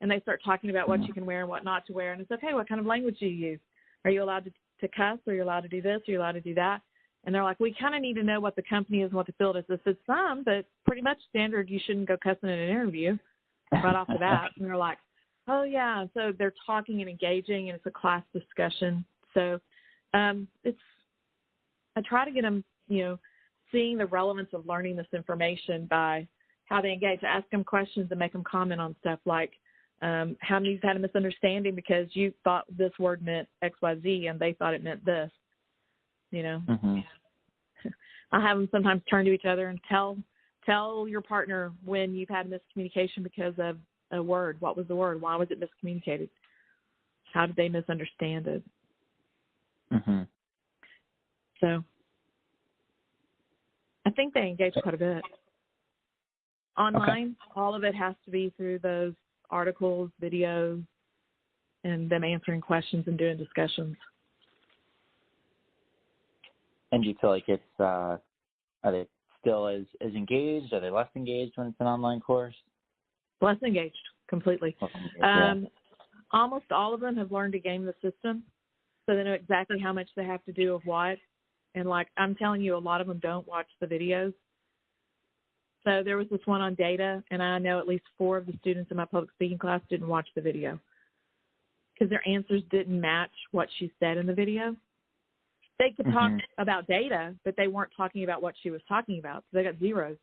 and they start talking about what you can wear and what not to wear. And it's okay, what kind of language do you use? Are you allowed to cuss? Are you allowed to do this? Are you allowed to do that? And they're like, we kind of need to know what the company is and what the field is. I said, some, but pretty much standard, you shouldn't go cussing in an interview right off the bat. And they're like, oh, yeah. So they're talking and engaging, and it's a class discussion. So I try to get them, seeing the relevance of learning this information by how they engage. I ask them questions and make them comment on stuff like, how many's had a misunderstanding because you thought this word meant X, Y, Z, and they thought it meant this, Mm-hmm. I have them sometimes turn to each other and tell your partner when you've had miscommunication because of a word. What was the word? Why was it miscommunicated? How did they misunderstand it? Mm-hmm. So I think they engage quite a bit. Online, all of it has to be through those articles, videos, and them answering questions and doing discussions. And do you feel like it's, are they still as engaged? Are they less engaged when it's an online course? Less engaged, completely. Almost all of them have learned to game the system, so they know exactly how much they have to do of what. And, I'm telling you, a lot of them don't watch the videos. So there was this one on data, and I know at least 4 of the students in my public speaking class didn't watch the video because their answers didn't match what she said in the video. They could talk about data, but they weren't talking about what she was talking about. So they got zeros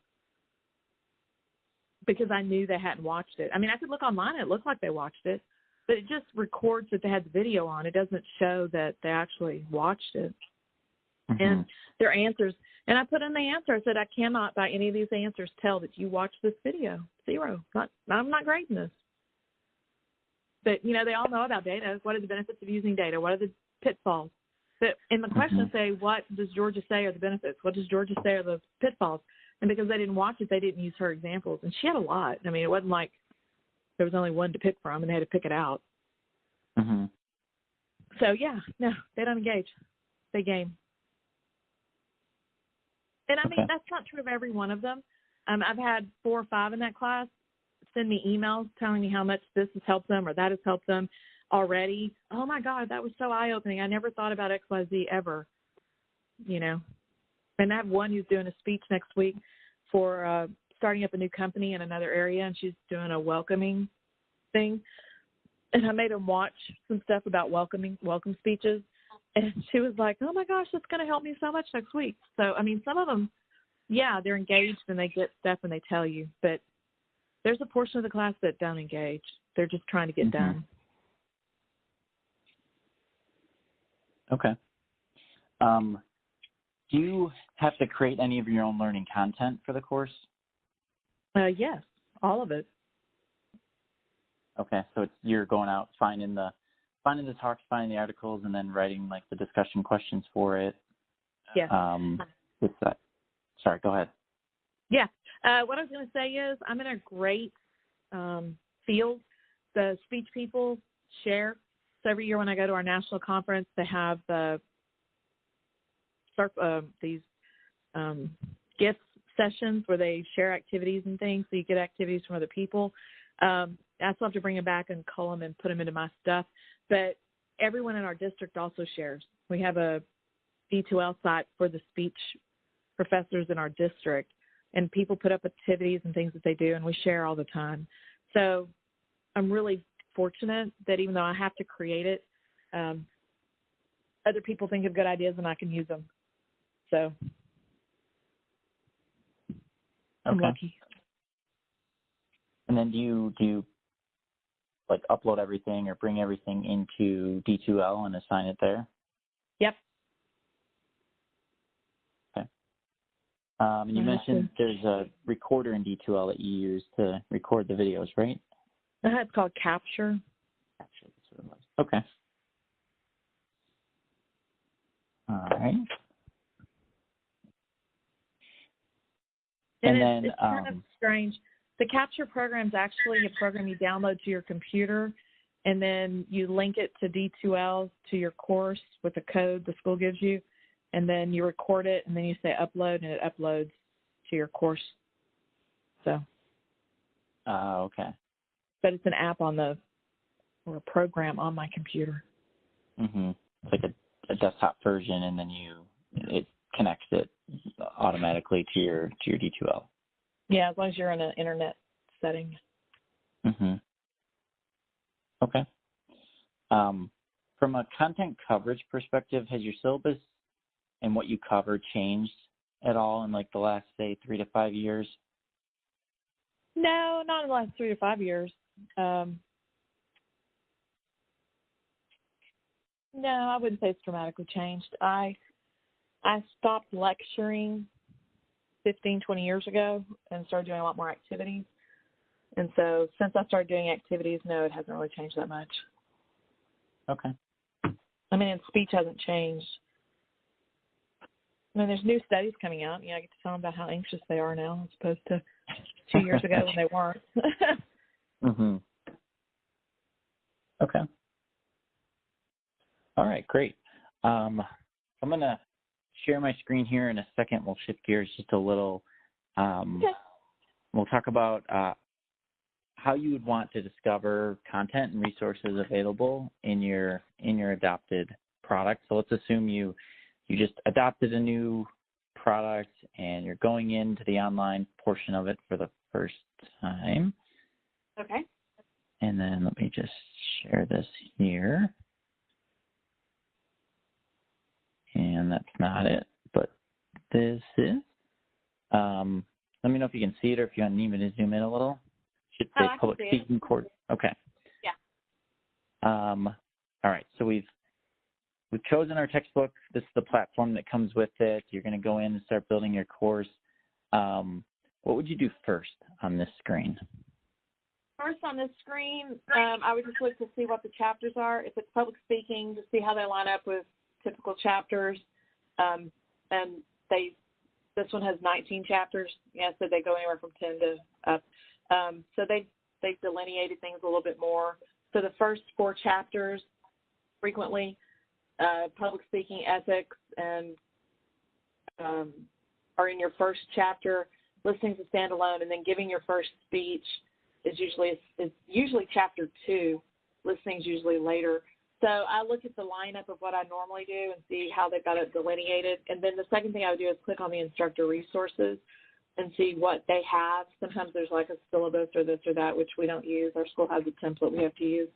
because I knew they hadn't watched it. I mean, I could look online and it looked like they watched it, but it just records that they had the video on. It doesn't show that they actually watched it. And their answers, and I put in the answer, I said, I cannot by any of these answers tell that you watched this video. Zero. I'm not grading this. But, they all know about data. What are the benefits of using data? What are the pitfalls? But in the question say, what does Georgia say are the benefits? What does Georgia say are the pitfalls? And because they didn't watch it, they didn't use her examples. And she had a lot. I mean, it wasn't like there was only one to pick from and they had to pick it out. So, yeah, no, they don't engage. They game. And, I mean, that's not true of every one of them. I've had 4 or 5 in that class send me emails telling me how much this has helped them or that has helped them already. Oh, my God, that was so eye-opening. I never thought about XYZ ever, And I have one who's doing a speech next week for starting up a new company in another area, and she's doing a welcoming thing. And I made him watch some stuff about welcome speeches. And she was like, oh, my gosh, that's going to help me so much next week. So, I mean, some of them, yeah, they're engaged and they get stuff and they tell you. But there's a portion of the class that don't engage. They're just trying to get done. Okay. Do you have to create any of your own learning content for the course? Yes, all of it. Okay, so you're going out, finding the talks, finding the articles, and then writing the discussion questions for it. Yes. With that. Sorry, go ahead. Yeah. What I was going to say is I'm in a great field. The speech people share. So every year when I go to our national conference, they have these gift sessions where they share activities and things. So you get activities from other people. I still have to bring them back and cull them and put them into my stuff. But everyone in our district also shares. We have a D2L site for the speech professors in our district, and people put up activities and things that they do, and we share all the time. So I'm really fortunate that even though I have to create it, other people think of good ideas and I can use them. So I'm lucky. And then do you upload everything or bring everything into D2L and assign it there? Yep. Okay. And you mentioned there's a recorder in D2L that you use to record the videos, right? It's called Capture. Okay. All right. And then it's kind of strange. The Capture program is actually a program you download to your computer, and then you link it to D2L to your course with the code the school gives you, and then you record it, and then you say upload, and it uploads to your course. So. Okay. but it's an app or a program on my computer. It's like a desktop version, and then it connects it automatically to your D2L. Yeah, as long as you're in an internet setting. Okay. From a content coverage perspective, has your syllabus and what you cover changed at all in like the last, say, 3 to 5 years? No, not in the last 3 to 5 years. No, I wouldn't say it's dramatically changed. I stopped lecturing 15, 20 years ago and started doing a lot more activities. And so since I started doing activities, no, it hasn't really changed that much. Okay. I mean, and speech hasn't changed. I mean, there's new studies coming out. I get to tell them about how anxious they are now as opposed to 2 years ago when they weren't. Okay. All right, great. I'm going to share my screen here in a second. We'll shift gears just a little. Okay. We'll talk about how you would want to discover content and resources available in your adopted product. So let's assume you just adopted a new product and you're going into the online portion of it for the first time. Okay. And then let me just share this here. And that's not it, but this is. Let me know if you can see it or if you need me to zoom in a little. Should say public speaking course. Okay. Yeah. All right. So we've chosen our textbook. This is the platform that comes with it. You're going to go in and start building your course. What would you do first on this screen? First on this screen, I would just look to see what the chapters are. If it's public speaking, to see how they line up with typical chapters. And this one has 19 chapters. So they go anywhere from 10 to up. So they've delineated things a little bit more. So the first 4 chapters, frequently, public speaking, ethics, and are in your first chapter. Listening's a standalone, and then giving your first speech is usually chapter 2. Listening's usually later. So I look at the lineup of what I normally do and see how they've got it delineated. And then the second thing I would do is click on the instructor resources and see what they have. Sometimes there's like a syllabus or this or that, which we don't use. Our school has a template we have to use.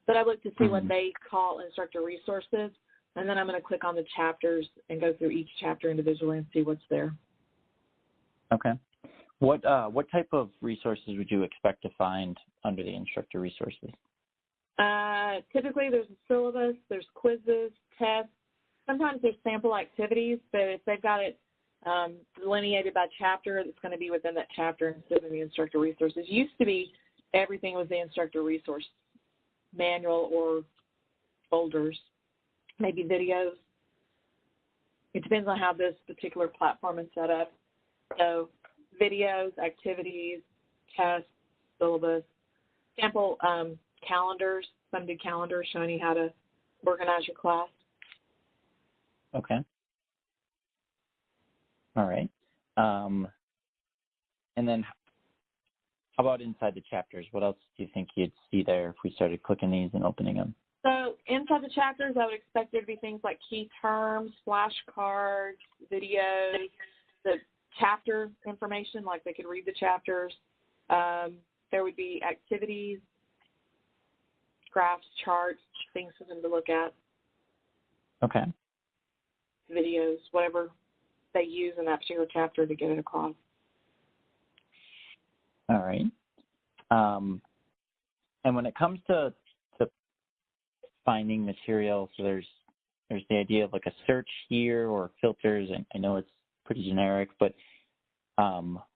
But I look to see what they call instructor resources, and then I'm going to click on the chapters and go through each chapter individually and see what's there. Okay. What type of resources would you expect to find under the instructor resources? Typically there's a syllabus, there's quizzes, tests. Sometimes there's sample activities, but if they've got it delineated by chapter, it's going to be within that chapter instead of the instructor resources. Used to be everything was the instructor resource manual or folders, maybe videos. It depends on how this particular platform is set up. So videos, activities, tests, syllabus, sample calendars. Some do calendars showing you how to organize your class. Okay. All right. And then how about inside the chapters? What else do you think you'd see there if we started clicking these and opening them? So inside the chapters, I would expect there to be things like key terms, flashcards, videos, the chapter information, like they could read the chapters. There would be activities, graphs, charts, things for them to look at. Okay. Videos, whatever they use in that particular chapter to get it across. All right. And when it comes to finding material, so there's the idea of like a search here or filters, and I know it's pretty generic, but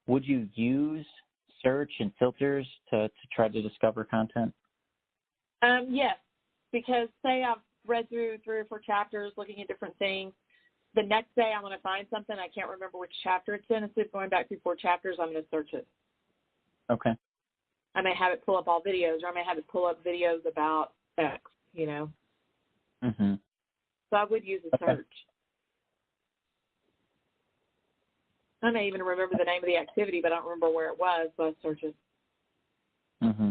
would you use search and filters to try to discover content? Yes, because say I've read through 3 or 4 chapters looking at different things. The next day I'm going to find something. I can't remember which chapter it's in. Instead of going back through 4 chapters, I'm going to search it. Okay. I may have it pull up all videos, or I may have it pull up videos about X, you know. Mm-hmm. So I would use a search. I may even remember the name of the activity, but I don't remember where it was, so I search it. Mm-hmm.